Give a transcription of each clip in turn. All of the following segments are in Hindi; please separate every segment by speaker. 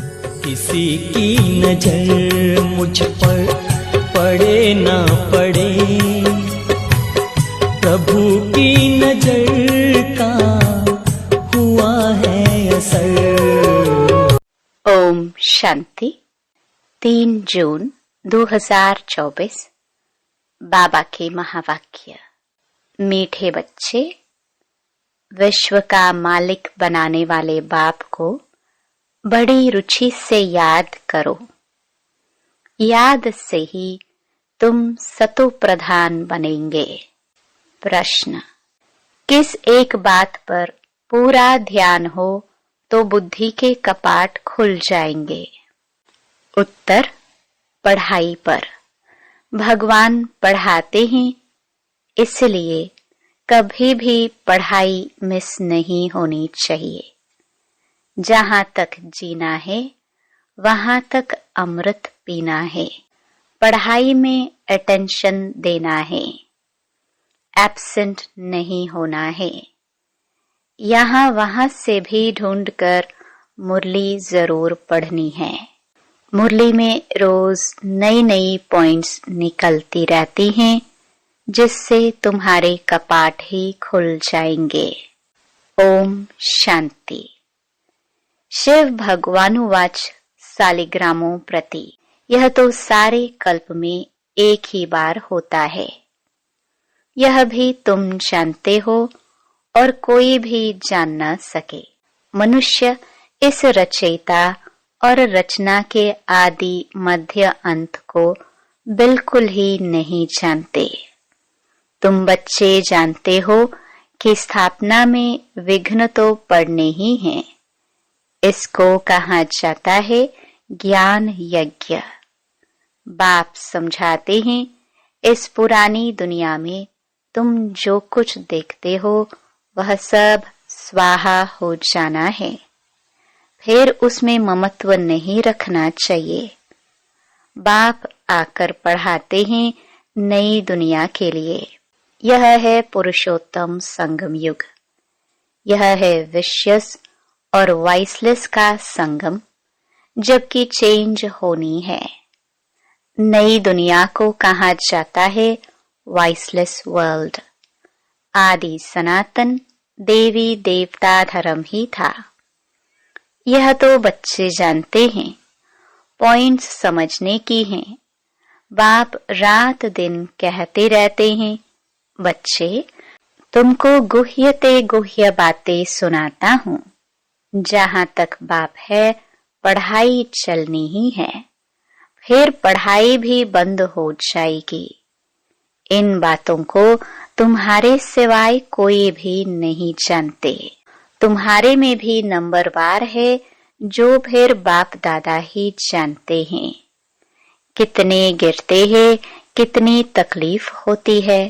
Speaker 1: किसी की नजर मुझ पर पड़े ना पड़े, प्रभु की नजर का हुआ है असर।
Speaker 2: ओम शांति। 3 जून 2024। बाबा के महावाक्य। मीठे बच्चे, विश्व का मालिक बनाने वाले बाप को बड़ी रुचि से याद करो। याद से ही तुम सतो प्रधान बनेंगे। प्रश्न, किस एक बात पर पूरा ध्यान हो तो बुद्धि के कपाट खुल जाएंगे? उत्तर, पढ़ाई पर। भगवान पढ़ाते हैं, इसलिए कभी भी पढ़ाई मिस नहीं होनी चाहिए। जहां तक जीना है वहां तक अमृत पीना है। पढ़ाई में अटेंशन देना है, एब्सेंट नहीं होना है। यहाँ वहां से भी ढूंढकर मुरली जरूर पढ़नी है। मुरली में रोज नई नई पॉइंट्स निकलती रहती हैं, जिससे तुम्हारे कपाट ही खुल जाएंगे। ओम शांति। शिव भगवानुवाच सालिग्रामों प्रति। यह तो सारे कल्प में एक ही बार होता है। यह भी तुम जानते हो और कोई भी जान न सके। मनुष्य इस रचयिता और रचना के आदि मध्य अंत को बिल्कुल ही नहीं जानते। तुम बच्चे जानते हो कि स्थापना में विघ्न तो पड़ने ही हैं। इसको कहा जाता है ज्ञान यज्ञ। बाप समझाते हैं, इस पुरानी दुनिया में तुम जो कुछ देखते हो वह सब स्वाहा हो जाना है। फिर उसमें ममत्व नहीं रखना चाहिए। बाप आकर पढ़ाते हैं नई दुनिया के लिए। यह है पुरुषोत्तम संगम युग। यह है विशेष और वाइसलेस का संगम, जबकि चेंज होनी है। नई दुनिया को कहा जाता है वाइसलेस वर्ल्ड। आदि सनातन देवी देवता धर्म ही था। यह तो बच्चे जानते हैं, पॉइंट्स समझने की हैं। बाप रात दिन कहते रहते हैं, बच्चे तुमको गुह्यते गुह्य बातें सुनाता हूँ। जहां तक बाप है पढ़ाई चलनी ही है, फिर पढ़ाई भी बंद हो जाएगी। इन बातों को तुम्हारे सिवाय कोई भी नहीं जानते। तुम्हारे में भी नंबरवार है जो फिर बाप दादा ही जानते हैं। कितने गिरते हैं, कितनी तकलीफ होती है।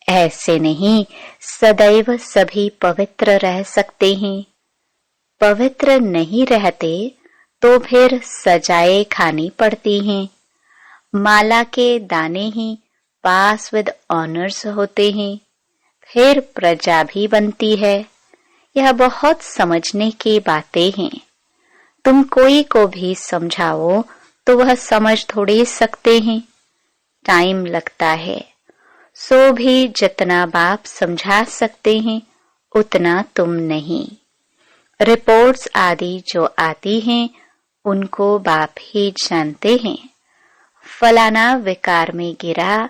Speaker 2: ऐसे नहीं सदैव सभी पवित्र रह सकते हैं। पवित्र नहीं रहते तो फिर सजाएं खानी पड़ती हैं। माला के दाने ही पास विद ऑनर्स होते हैं, फिर प्रजा भी बनती है। यह बहुत समझने की बातें हैं। तुम कोई को भी समझाओ तो वह समझ थोड़ी सकते हैं, टाइम लगता है। सो भी जितना बाप समझा सकते हैं उतना तुम नहीं। रिपोर्ट्स आदि जो आती हैं उनको बाप ही जानते हैं। फलाना विकार में गिरा,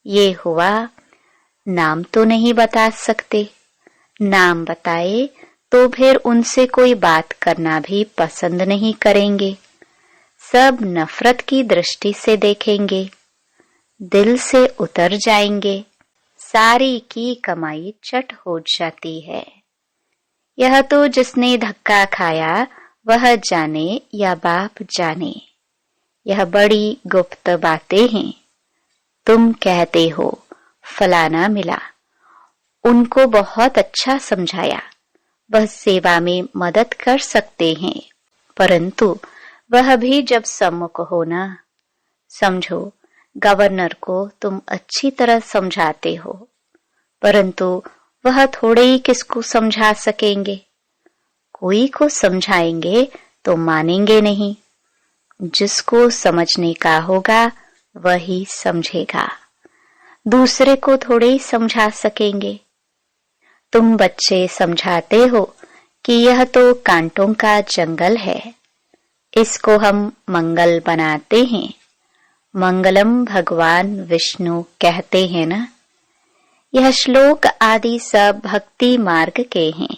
Speaker 2: ये हुआ, नाम तो नहीं बता सकते। नाम बताए तो फिर उनसे कोई बात करना भी पसंद नहीं करेंगे। सब नफरत की दृष्टि से देखेंगे, दिल से उतर जाएंगे। सारी की कमाई चट हो जाती है। यह तो जिसने धक्का खाया वह जाने या बाप जाने। यह बड़ी गुप्त बातें हैं। तुम कहते हो फलाना मिला, उनको बहुत अच्छा समझाया, वह सेवा में मदद कर सकते हैं, परंतु वह भी जब सम्मुख हो ना, समझो गवर्नर को तुम अच्छी तरह समझाते हो, परंतु वह थोड़े ही किसको समझा सकेंगे। कोई को समझाएंगे तो मानेंगे नहीं। जिसको समझने का होगा वही समझेगा, दूसरे को थोड़े ही समझा सकेंगे। तुम बच्चे समझाते हो कि यह तो कांटों का जंगल है, इसको हम मंगल बनाते हैं। मंगलम भगवान विष्णु कहते हैं ना। यह श्लोक आदि सब भक्ति मार्ग के हैं।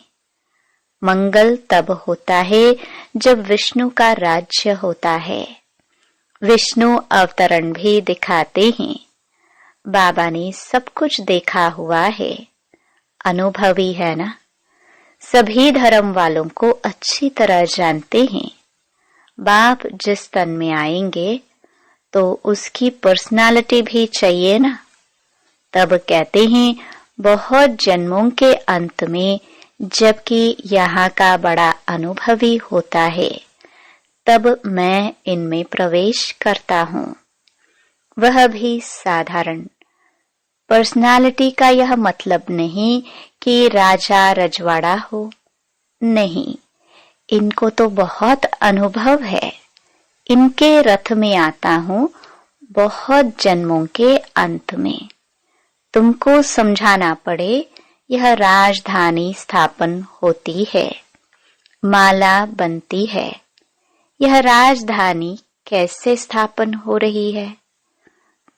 Speaker 2: मंगल तब होता है जब विष्णु का राज्य होता है। विष्णु अवतरण भी दिखाते हैं। बाबा ने सब कुछ देखा हुआ है, अनुभवी है ना। सभी धर्म वालों को अच्छी तरह जानते हैं। बाप जिस तन में आएंगे तो उसकी पर्सनालिटी भी चाहिए ना। तब कहते हैं बहुत जन्मों के अंत में, जबकि यहाँ का बड़ा अनुभवी होता है, तब मैं इनमें प्रवेश करता हूँ। वह भी साधारण। पर्सनालिटी का यह मतलब नहीं कि राजा रजवाड़ा हो, नहीं, इनको तो बहुत अनुभव है। इनके रथ में आता हूँ बहुत जन्मों के अंत में। तुमको समझाना पड़े, यह राजधानी स्थापन होती है, माला बनती है। यह राजधानी कैसे स्थापन हो रही है?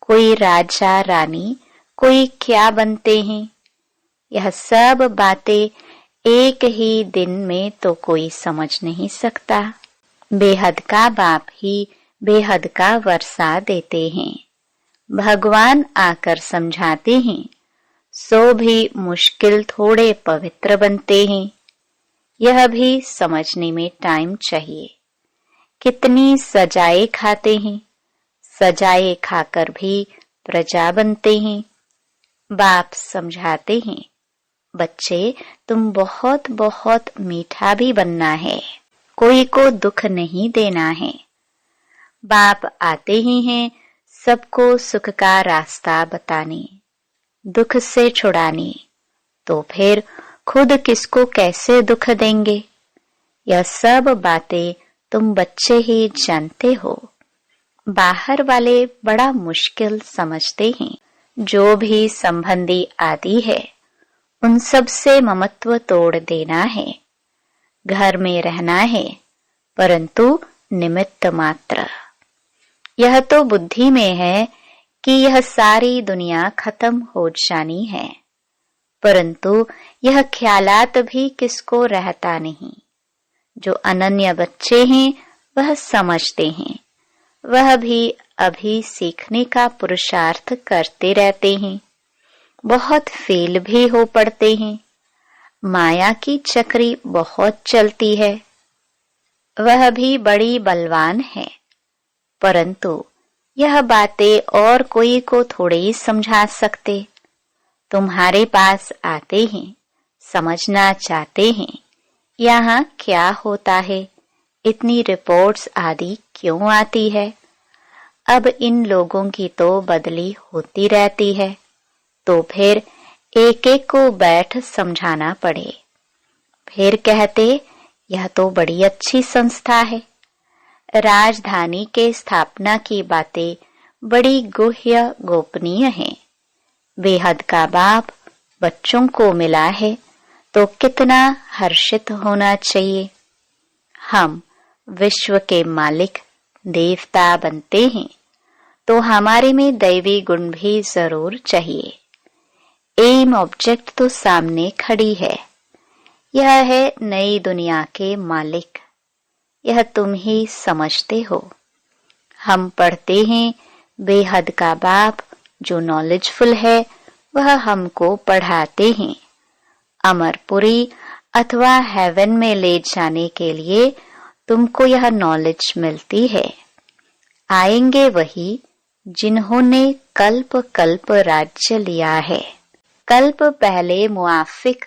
Speaker 2: कोई राजा रानी, कोई क्या बनते हैं? यह सब बातें एक ही दिन में तो कोई समझ नहीं सकता। बेहद का बाप ही बेहद का वर्षा देते हैं। भगवान आकर समझाते हैं, सो भी मुश्किल थोड़े पवित्र बनते हैं। यह भी समझने में टाइम चाहिए। कितनी सजाए खाते हैं, सजाए खाकर भी प्रजा बनते हैं। बाप समझाते हैं, बच्चे तुम बहुत बहुत मीठा भी बनना है, कोई को दुख नहीं देना है। बाप आते ही हैं सबको सुख का रास्ता बताने, दुख से छुड़ाने। तो फिर खुद किसको कैसे दुख देंगे? यह सब बातें तुम बच्चे ही जानते हो। बाहर वाले बड़ा मुश्किल समझते हैं। जो भी संबंधी आदि है, उन सब से ममत्व तोड़ देना है। घर में रहना है, परंतु निमित्त मात्र। यह तो बुद्धि में है कि यह सारी दुनिया खत्म हो जानी है, परंतु यह ख्यालात भी किसको रहता नहीं। जो अनन्य बच्चे हैं वह समझते हैं। वह भी अभी सीखने का पुरुषार्थ करते रहते हैं। बहुत फेल भी हो पड़ते हैं। माया की चक्री बहुत चलती है। वह भी बड़ी बलवान है, परंतु यह बातें और कोई को थोड़े ही समझा सकते। तुम्हारे पास आते हैं, समझना चाहते हैं यहाँ क्या होता है, इतनी रिपोर्ट्स आदि क्यों आती है। अब इन लोगों की तो बदली होती रहती है, तो फिर एक एक को बैठ समझाना पड़े। फिर कहते यह तो बड़ी अच्छी संस्था है। राजधानी के स्थापना की बातें बड़ी गुह्य गोपनीय हैं। बेहद का बाप बच्चों को मिला है तो कितना हर्षित होना चाहिए। हम विश्व के मालिक देवता बनते हैं तो हमारे में दैवी गुण भी जरूर चाहिए। एम ऑब्जेक्ट तो सामने खड़ी है। यह है नई दुनिया के मालिक। यह तुम ही समझते हो। हम पढ़ते हैं बेहद का बाप जो नॉलेजफुल है वह हमको पढ़ाते हैं। अमरपुरी अथवा हेवन में ले जाने के लिए तुमको यह नॉलेज मिलती है। आएंगे वही जिन्होंने कल्प कल्प राज्य लिया है। कल्प पहले मुआफिक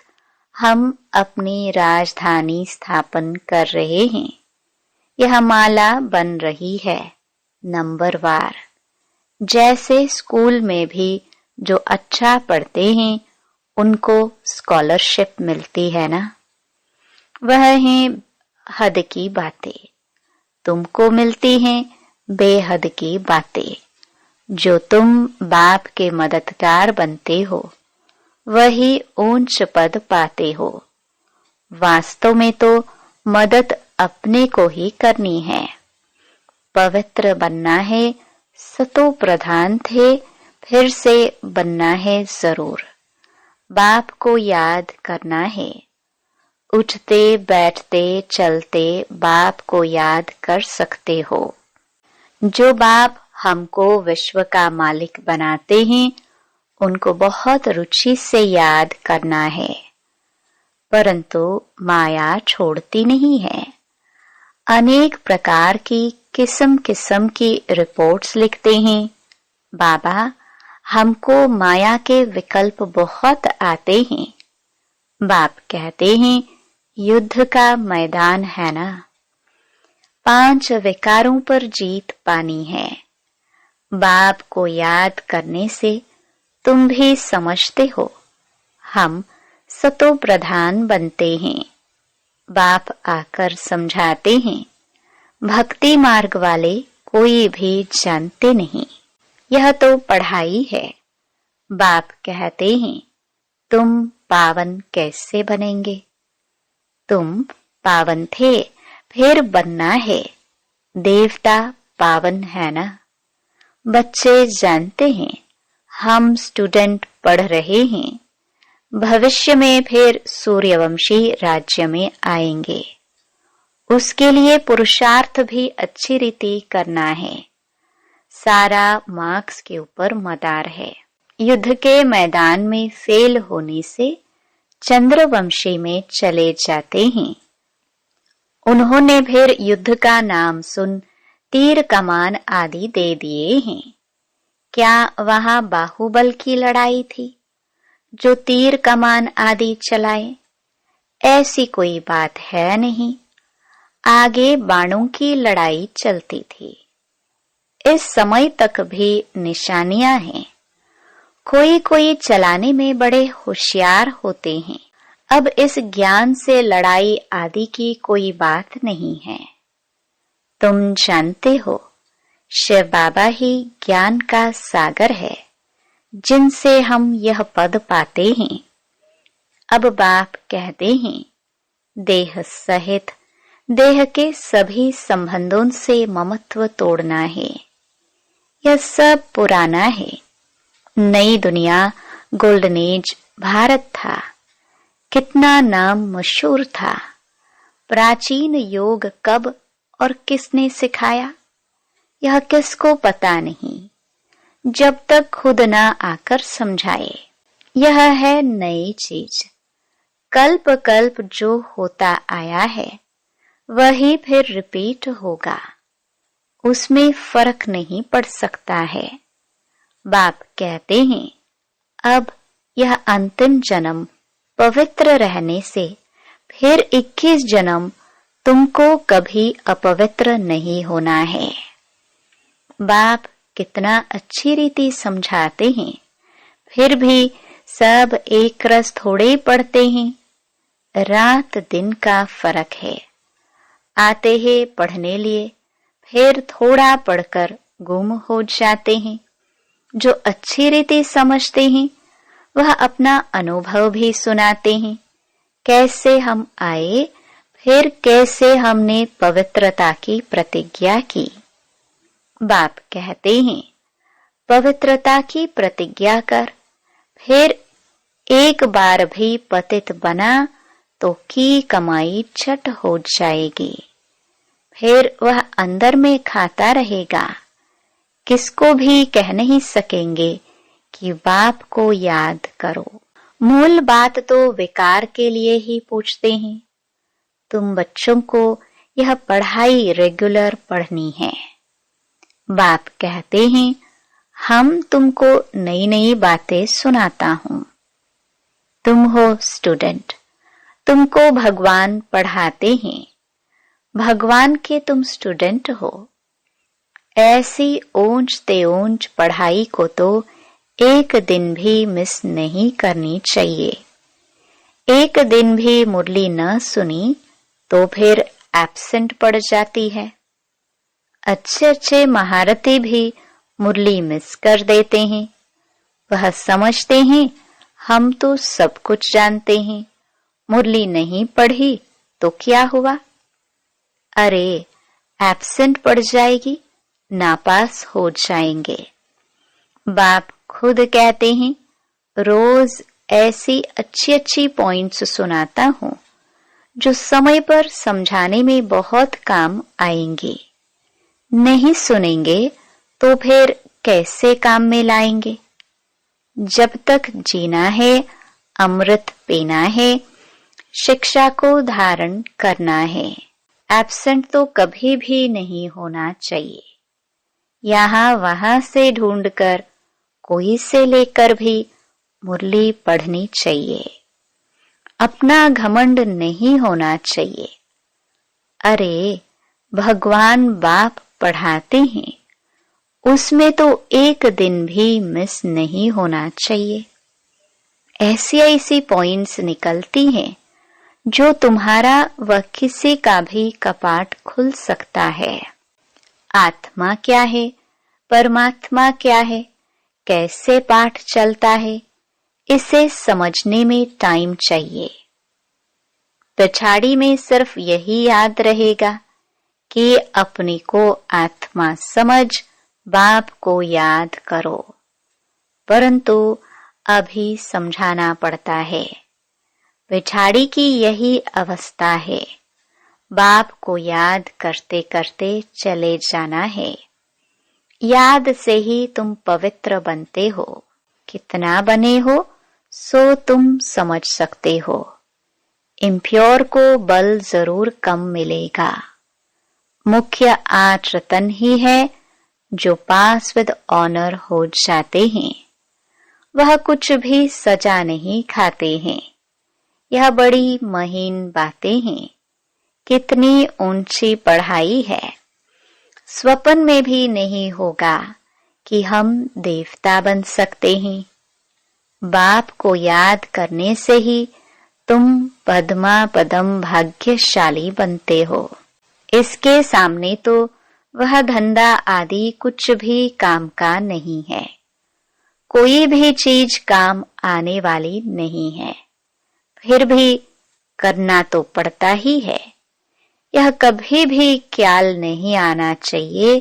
Speaker 2: हम अपनी राजधानी स्थापन कर रहे हैं। यह माला बन रही है नंबरवार। जैसे स्कूल में भी जो अच्छा पढ़ते हैं उनको स्कॉलरशिप मिलती है ना, वह है हद की बातें। तुमको मिलती हैं बेहद की बातें। जो तुम बाप के मददगार बनते हो वही ऊंच पद पाते हो। वास्तव में तो मदद अपने को ही करनी है। पवित्र बनना है, सतो प्रधान थे, फिर से बनना है जरूर। बाप को याद करना है। उठते बैठते चलते बाप को याद कर सकते हो। जो बाप हमको विश्व का मालिक बनाते हैं उनको बहुत रुचि से याद करना है, परंतु माया छोड़ती नहीं है। अनेक प्रकार की किस्म किस्म की रिपोर्ट्स लिखते हैं। बाबा, हमको माया के विकल्प बहुत आते हैं। बाप कहते हैं युद्ध का मैदान है ना, 5 विकारों पर जीत पानी है। बाप को याद करने से तुम भी समझते हो हम सतो प्रधान बनते हैं। बाप आकर समझाते हैं, भक्ति मार्ग वाले कोई भी जानते नहीं, यह तो पढ़ाई है। बाप कहते हैं तुम पावन कैसे बनेंगे? तुम पावन थे, फिर बनना है। देवता पावन है ना। बच्चे जानते हैं हम स्टूडेंट पढ़ रहे हैं, भविष्य में फिर सूर्यवंशी राज्य में आएंगे। उसके लिए पुरुषार्थ भी अच्छी रीति करना है। सारा मार्क्स के ऊपर मदार है। युद्ध के मैदान में फेल होने से चंद्रवंशी में चले जाते हैं। उन्होंने फिर युद्ध का नाम सुन तीर कमान आदि दे दिए हैं। क्या वहां बाहुबल की लड़ाई थी जो तीर कमान आदि चलाए? ऐसी कोई बात है नहीं। आगे बाणों की लड़ाई चलती थी। इस समय तक भी निशानियां हैं। कोई कोई चलाने में बड़े होशियार होते हैं। अब इस ज्ञान से लड़ाई आदि की कोई बात नहीं है। तुम जानते हो शिव बाबा ही ज्ञान का सागर है, जिनसे हम यह पद पाते हैं। अब बाप कहते हैं देह सहित देह के सभी संबंधों से ममत्व तोड़ना है। यह सब पुराना है। नई दुनिया गोल्डन एज भारत था। कितना नाम मशहूर था। प्राचीन योग कब और किसने सिखाया, यह किसको पता नहीं, जब तक खुद ना आकर समझाए। यह है नई चीज। कल्प कल्प जो होता आया है वही फिर रिपीट होगा। उसमें फर्क नहीं पड़ सकता है। बाप कहते हैं अब यह अंतिम जन्म पवित्र रहने से फिर 21 जन्म तुमको कभी अपवित्र नहीं होना है। बाप कितना अच्छी रीति समझाते हैं, फिर भी सब एक रस थोड़े पढ़ते हैं। रात दिन का फर्क है। आते हैं पढ़ने लिए, फिर थोड़ा पढ़कर गुम हो जाते हैं। जो अच्छी रीति समझते हैं वह अपना अनुभव भी सुनाते हैं। कैसे हम आए, फिर कैसे हमने पवित्रता की प्रतिज्ञा की। बाप कहते हैं पवित्रता की प्रतिज्ञा कर, फिर एक बार भी पतित बना तो की कमाई छट हो जाएगी। फिर वह अंदर में खाता रहेगा। किसको भी कह नहीं सकेंगे कि बाप को याद करो। मूल बात तो विकार के लिए ही पूछते हैं। तुम बच्चों को यह पढ़ाई रेगुलर पढ़नी है। बाप कहते हैं हम तुमको नई नई बातें सुनाता हूं। तुम हो स्टूडेंट, तुमको भगवान पढ़ाते हैं। भगवान के तुम स्टूडेंट हो। ऐसी ऊंच ते ऊंच पढ़ाई को तो एक दिन भी मिस नहीं करनी चाहिए। एक दिन भी मुरली न सुनी तो फिर एब्सेंट पड़ जाती है। अच्छे अच्छे महारथी भी मुरली मिस कर देते हैं। वह समझते हैं हम तो सब कुछ जानते हैं, मुरली नहीं पढ़ी तो क्या हुआ। अरे एब्सेंट पड़ जाएगी, नापास हो जाएंगे। बाप खुद कहते हैं रोज ऐसी अच्छी अच्छी पॉइंट्स सुनाता हूँ जो समय पर समझाने में बहुत काम आएंगे। नहीं सुनेंगे तो फिर कैसे काम में लाएंगे। जब तक जीना है, अमृत पीना है, शिक्षा को धारण करना है। एब्सेंट तो कभी भी नहीं होना चाहिए। यहाँ वहां से ढूंढकर कोई से लेकर भी मुरली पढ़नी चाहिए। अपना घमंड नहीं होना चाहिए। अरे भगवान बाप पढ़ाते हैं, उसमें तो एक दिन भी मिस नहीं होना चाहिए। ऐसी ऐसी पॉइंट्स निकलती हैं जो तुम्हारा व किसी का भी कपाट खुल सकता है। आत्मा क्या है, परमात्मा क्या है, कैसे पाठ चलता है, इसे समझने में टाइम चाहिए। पिछाड़ी में सिर्फ यही याद रहेगा कि अपने को आत्मा समझ बाप को याद करो, परंतु अभी समझाना पड़ता है। पिछाड़ी की यही अवस्था है, बाप को याद करते करते चले जाना है। याद से ही तुम पवित्र बनते हो। कितना बने हो सो तुम समझ सकते हो। इम्प्योर को बल जरूर कम मिलेगा। मुख्य 8 रतन ही है जो पास विद ऑनर हो जाते हैं। वह कुछ भी सजा नहीं खाते हैं। यह बड़ी महीन बातें हैं। कितनी ऊंची पढ़ाई है। स्वप्न में भी नहीं होगा कि हम देवता बन सकते हैं। बाप को याद करने से ही तुम पद्मा पदम भाग्यशाली बनते हो। इसके सामने तो वह धंधा आदि कुछ भी काम का नहीं है। कोई भी चीज काम आने वाली नहीं है, फिर भी करना तो पड़ता ही है। यह कभी भी ख्याल नहीं आना चाहिए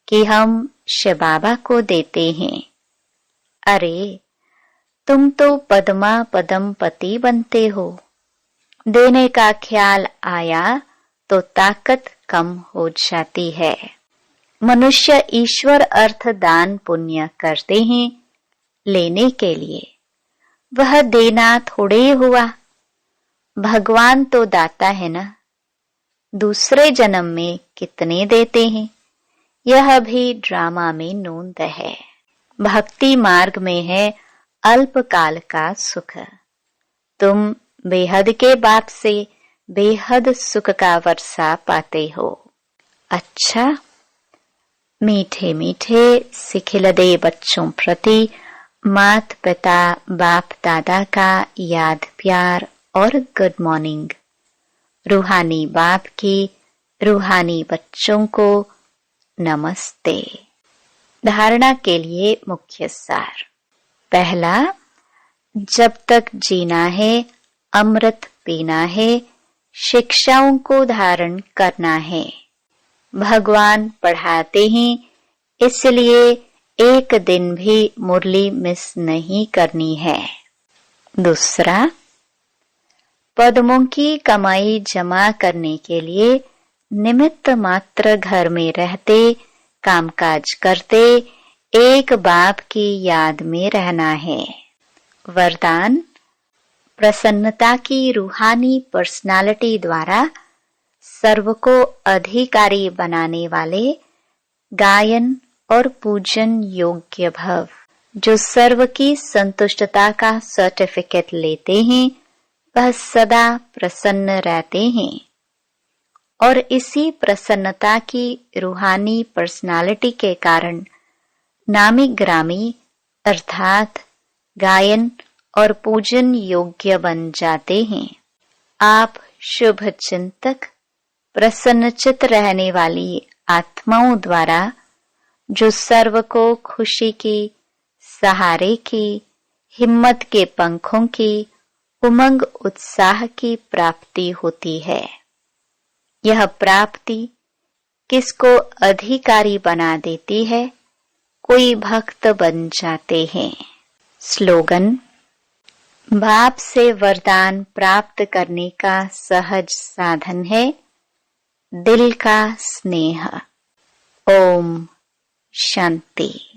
Speaker 2: कि हम शिव बाबा को देते हैं। अरे तुम तो पद्मा पदम पति बनते हो। देने का ख्याल आया तो ताकत कम हो जाती है। मनुष्य ईश्वर अर्थ दान पुण्य करते हैं लेने के लिए। वह देना थोड़े हुआ। भगवान तो दाता है ना। दूसरे जन्म में कितने देते हैं, यह भी ड्रामा में नोंद है। भक्ति मार्ग में है अल्पकाल का सुख। तुम बेहद के बाप से बेहद सुख का वर्षा पाते हो। अच्छा, मीठे मीठे सिखिलदे बच्चों प्रति मात पिता बाप दादा का याद प्यार और गुड मॉर्निंग। रूहानी बाप की रूहानी बच्चों को नमस्ते। धारणा के लिए मुख्य सार। पहला, जब तक जीना है, अमृत पीना है, शिक्षाओं को धारण करना है। भगवान पढ़ाते हैं, इसलिए एक दिन भी मुरली मिस नहीं करनी है। दूसरा, पद्मों की कमाई जमा करने के लिए निमित्त मात्र घर में रहते, कामकाज करते, एक बाप की याद में रहना है। वरदान, प्रसन्नता की रूहानी पर्सनालिटी द्वारा सर्व को अधिकारी बनाने वाले गायन और पूजन योग्य भव। जो सर्व की संतुष्टता का सर्टिफिकेट लेते हैं वह सदा प्रसन्न रहते हैं और इसी प्रसन्नता की रूहानी पर्सनालिटी के कारण नामी ग्रामी अर्थात गायन और पूजन योग्य बन जाते हैं। आप शुभ चिंतक, प्रसन्नचित रहने वाली आत्माओं द्वारा जो सर्व को खुशी की, सहारे की, हिम्मत के पंखों की, उमंग उत्साह की प्राप्ति होती है। यह प्राप्ति किसको अधिकारी बना देती है? कोई भक्त बन जाते हैं। स्लोगन: बाप से वरदान प्राप्त करने का सहज साधन है दिल का स्नेह। ओम शांति।